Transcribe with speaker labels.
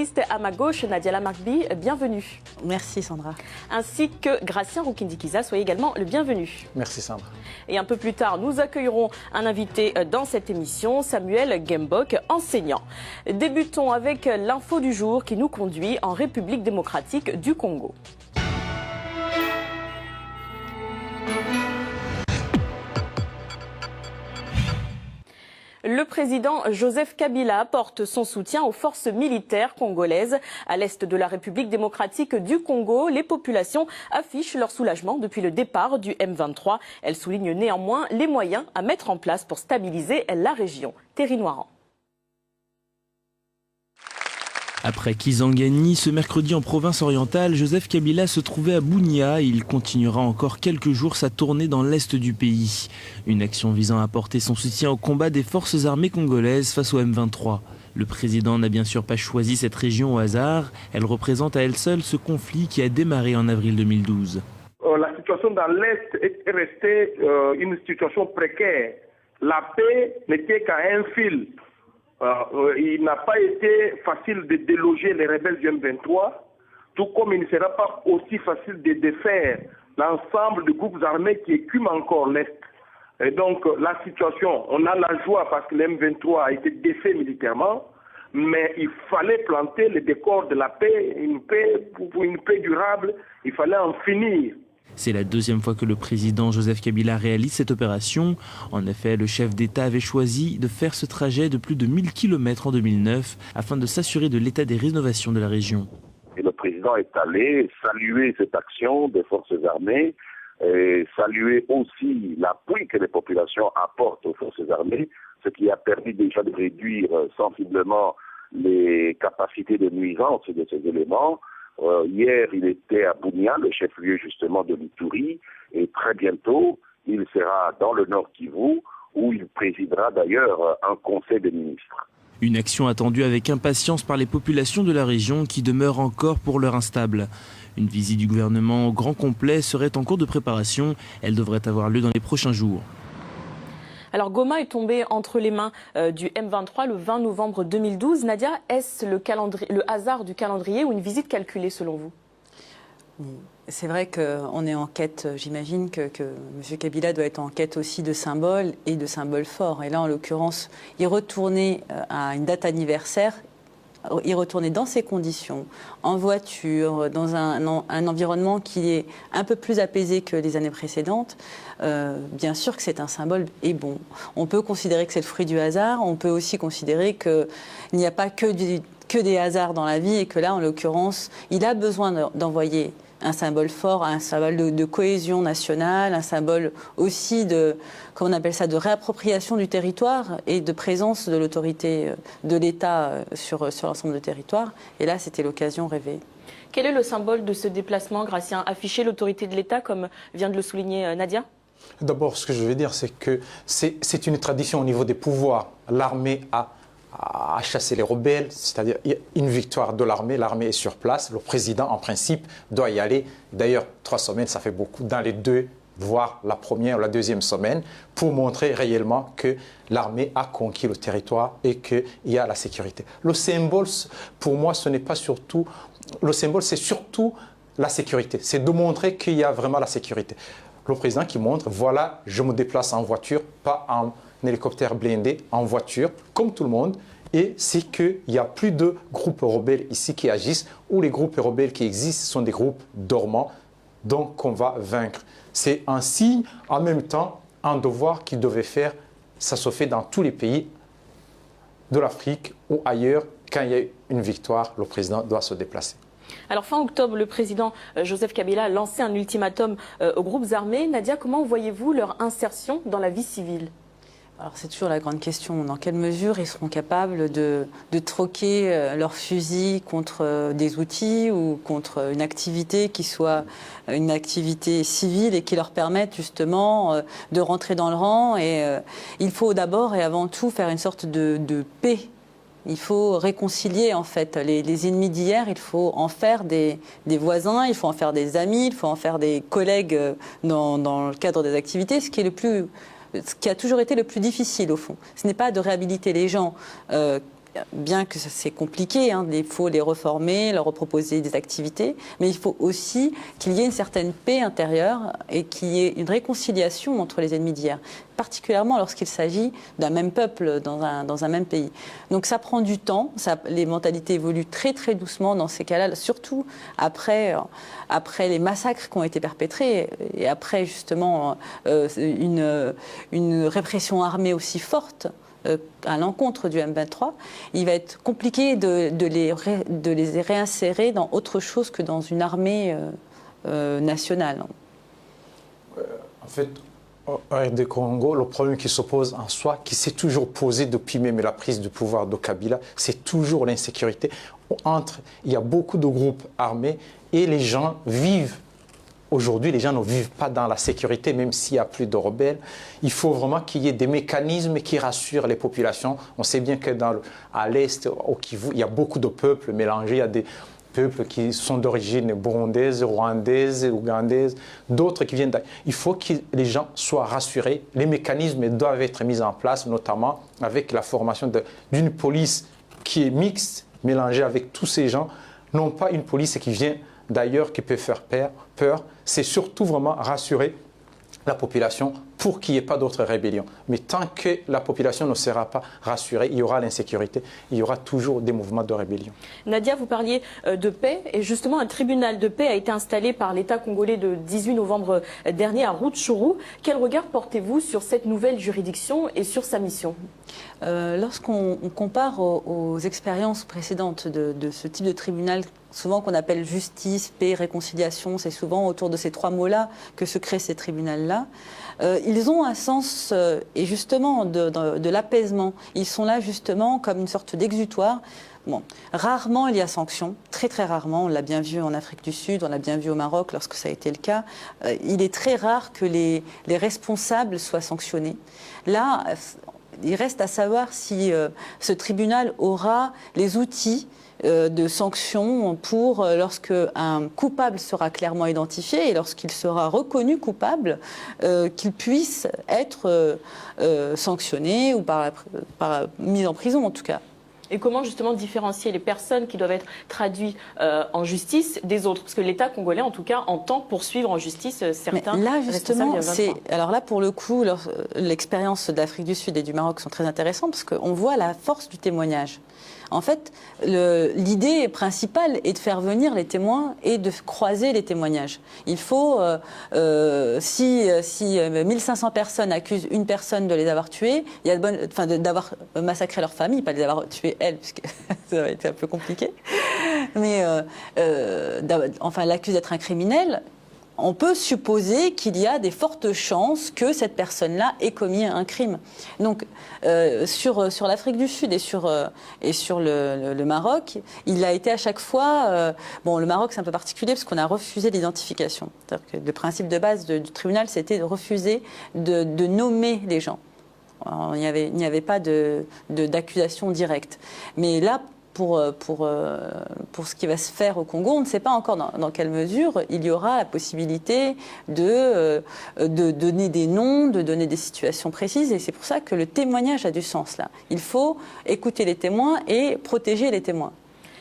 Speaker 1: journaliste. À ma gauche, Nadia Lamarkby, bienvenue.
Speaker 2: Merci Sandra.
Speaker 1: Ainsi que Gratien Roukindikiza, soyez également le bienvenu.
Speaker 3: Merci Sandra.
Speaker 1: Et un peu plus tard, nous accueillerons un invité dans cette émission, Samuel Gembok, enseignant. Débutons avec l'info du jour qui nous conduit en République démocratique du Congo. Le président Joseph Kabila apporte son soutien aux forces militaires congolaises. À l'est de la République démocratique du Congo, les populations affichent leur soulagement depuis le départ du M23. Elles soulignent néanmoins les moyens à mettre en place pour stabiliser la région. Thierry Noiran.
Speaker 4: Après Kisangani, ce mercredi en province orientale, Joseph Kabila se trouvait à Bunia. Il continuera encore quelques jours sa tournée dans l'est du pays. Une action visant à apporter son soutien au combat des forces armées congolaises face au M23. Le président n'a bien sûr pas choisi cette région au hasard. Elle représente à elle seule ce conflit qui a démarré en avril 2012.
Speaker 5: La situation dans l'Est est restée une situation précaire. La paix n'était qu'à un fil. Il n'a pas été facile de déloger les rebelles du M23, tout comme il ne sera pas aussi facile de défaire l'ensemble des groupes armés qui écument encore l'Est. Et donc la situation, on a la joie parce que le M23 a été défait militairement, mais il fallait planter le décor de la paix, pour une paix durable, il fallait en finir.
Speaker 4: C'est la deuxième fois que le président Joseph Kabila réalise cette opération. En effet, le chef d'État avait choisi de faire ce trajet de plus de 1000 km en 2009 afin de s'assurer de l'état des rénovations de la région.
Speaker 6: Et le président est allé saluer cette action des forces armées et saluer aussi l'appui que les populations apportent aux forces armées, ce qui a permis déjà de réduire sensiblement les capacités de nuisance de ces éléments. Hier, il était à Bunia, le chef-lieu justement de l'Ituri, et très bientôt, il sera dans le Nord Kivu, où il présidera d'ailleurs un conseil des ministres.
Speaker 4: Une action attendue avec impatience par les populations de la région qui demeurent encore pour l'heure instables. Une visite du gouvernement au grand complet serait en cours de préparation. Elle devrait avoir lieu dans les prochains jours.
Speaker 1: Alors Goma est tombé entre les mains du M23 le 20 novembre 2012. Nadia, est-ce le hasard du calendrier ou une visite calculée selon vous?
Speaker 2: C'est vrai qu'on est en quête, j'imagine que M. Kabila doit être en quête aussi de symboles et de symboles forts. Et là, en l'occurrence, y retourner à une date anniversaire, y retourner dans ces conditions, en voiture, dans un environnement qui est un peu plus apaisé que les années précédentes, bien sûr que c'est un symbole et bon. On peut considérer que c'est le fruit du hasard, on peut aussi considérer qu'il n'y a pas que des hasards dans la vie et que là, en l'occurrence, il a besoin d'envoyer un symbole fort, un symbole de cohésion nationale, un symbole aussi de, comment on appelle ça, de réappropriation du territoire et de présence de l'autorité de l'État sur l'ensemble du territoire. Et là, c'était l'occasion rêvée.
Speaker 1: Quel est le symbole de ce déplacement, Gratien? Afficher l'autorité de l'État, comme vient de le souligner Nadia?
Speaker 3: D'abord, ce que je veux dire, c'est que c'est une tradition au niveau des pouvoirs. L'armée a chasser les rebelles, c'est-à-dire une victoire de l'armée. L'armée est sur place. Le président, en principe, doit y aller. D'ailleurs, 3 semaines, ça fait beaucoup. Dans les 2, voire la première ou la deuxième semaine, pour montrer réellement que l'armée a conquis le territoire et qu'il y a la sécurité. Le symbole, pour moi, ce n'est pas surtout... Le symbole, c'est surtout la sécurité. C'est de montrer qu'il y a vraiment la sécurité. Le président qui montre, voilà, je me déplace en voiture, pas en hélicoptère blindé, en voiture, comme tout le monde, et c'est qu'il n'y a plus de groupes rebelles ici qui agissent, ou les groupes rebelles qui existent sont des groupes dormants, donc qu'on va vaincre. C'est un signe, en même temps, un devoir qu'il devait faire. Ça se fait dans tous les pays de l'Afrique ou ailleurs. Quand il y a une victoire, le président doit se déplacer.
Speaker 1: Alors fin octobre, le président Joseph Kabila a lancé un ultimatum aux groupes armés. Nadia, comment voyez-vous leur insertion dans la vie civile?
Speaker 2: Alors c'est toujours la grande question. Dans quelle mesure ils seront capables de troquer leurs fusils contre des outils ou contre une activité qui soit une activité civile et qui leur permette justement de rentrer dans le rang. Et il faut d'abord et avant tout faire une sorte de paix. Il faut réconcilier en fait les ennemis d'hier, il faut en faire des voisins, il faut en faire des amis, il faut en faire des collègues dans le cadre des activités, ce qui a toujours été le plus difficile au fond. Ce n'est pas de réhabiliter les gens bien que c'est compliqué, hein, il faut les reformer, leur proposer des activités, mais il faut aussi qu'il y ait une certaine paix intérieure et qu'il y ait une réconciliation entre les ennemis d'hier, particulièrement lorsqu'il s'agit d'un même peuple dans un même pays. Donc ça prend du temps, les mentalités évoluent très très doucement dans ces cas-là, surtout après les massacres qui ont été perpétrés et après justement une répression armée aussi forte à l'encontre du M23, il va être compliqué de les réinsérer dans autre chose que dans une armée nationale.
Speaker 3: En fait, au RD Congo, le problème qui s'oppose en soi, qui s'est toujours posé depuis même la prise du pouvoir de Kabila, c'est toujours l'insécurité. Il y a beaucoup de groupes armés et les gens vivent. Aujourd'hui, les gens ne vivent pas dans la sécurité, même s'il n'y a plus de rebelles. Il faut vraiment qu'il y ait des mécanismes qui rassurent les populations. On sait bien que à l'Est, au Kivu, il y a beaucoup de peuples mélangés. Il y a des peuples qui sont d'origine burundaise, rwandaise, ougandaise, d'autres qui viennent d'ailleurs. Il faut que les gens soient rassurés. Les mécanismes doivent être mis en place, notamment avec la formation d'une police qui est mixte, mélangée avec tous ces gens. Non pas une police qui vient d'ailleurs, qui peut faire peur, c'est surtout vraiment rassurer la population pour qu'il n'y ait pas d'autres rébellions. Mais tant que la population ne sera pas rassurée, il y aura l'insécurité, il y aura toujours des mouvements de rébellion.
Speaker 1: Nadia, vous parliez de paix, et justement un tribunal de paix a été installé par l'État congolais le 18 novembre dernier à Rutshuru. Quel regard portez-vous sur cette nouvelle juridiction et sur sa mission ?
Speaker 2: Lorsqu'on compare aux expériences précédentes de ce type de tribunal, souvent qu'on appelle justice, paix, réconciliation, c'est souvent autour de ces trois mots-là que se créent ces tribunaux-là. Ils ont un sens, et justement, de l'apaisement. Ils sont là, justement, comme une sorte d'exutoire. Bon, rarement il y a sanction, très très rarement. On l'a bien vu en Afrique du Sud, on l'a bien vu au Maroc lorsque ça a été le cas. Il est très rare que les responsables soient sanctionnés. Là, il reste à savoir si ce tribunal aura les outils de sanctions pour lorsque un coupable sera clairement identifié et lorsqu'il sera reconnu coupable, qu'il puisse être sanctionné ou mis en prison en tout cas.
Speaker 1: Et comment justement différencier les personnes qui doivent être traduites en justice des autres? Parce que l'État congolais, en tout cas, entend poursuivre en justice certains.
Speaker 2: Mais là, justement, alors là, pour le coup, l'expérience d'Afrique du Sud et du Maroc sont très intéressantes parce qu'on voit la force du témoignage. En fait, l'idée principale est de faire venir les témoins et de croiser les témoignages. Il faut, si 1500 personnes accusent une personne de les avoir tués, d'avoir massacré leur famille, pas de les avoir tués elles, puisque ça va être un peu compliqué, mais l'accuse d'être un criminel. On peut supposer qu'il y a des fortes chances que cette personne-là ait commis un crime. Donc, sur l'Afrique du Sud et sur le Maroc, il a été à chaque fois... le Maroc, c'est un peu particulier parce qu'on a refusé l'identification. C'est-à-dire que le principe de base du tribunal, c'était de refuser de nommer les gens. Alors, il n'y avait pas d'accusation directe. Mais là, pour ce qui va se faire au Congo, on ne sait pas encore dans quelle mesure il y aura la possibilité de donner des noms, de donner des situations précises. Et c'est pour ça que le témoignage a du sens là. Il faut écouter les témoins et protéger les témoins.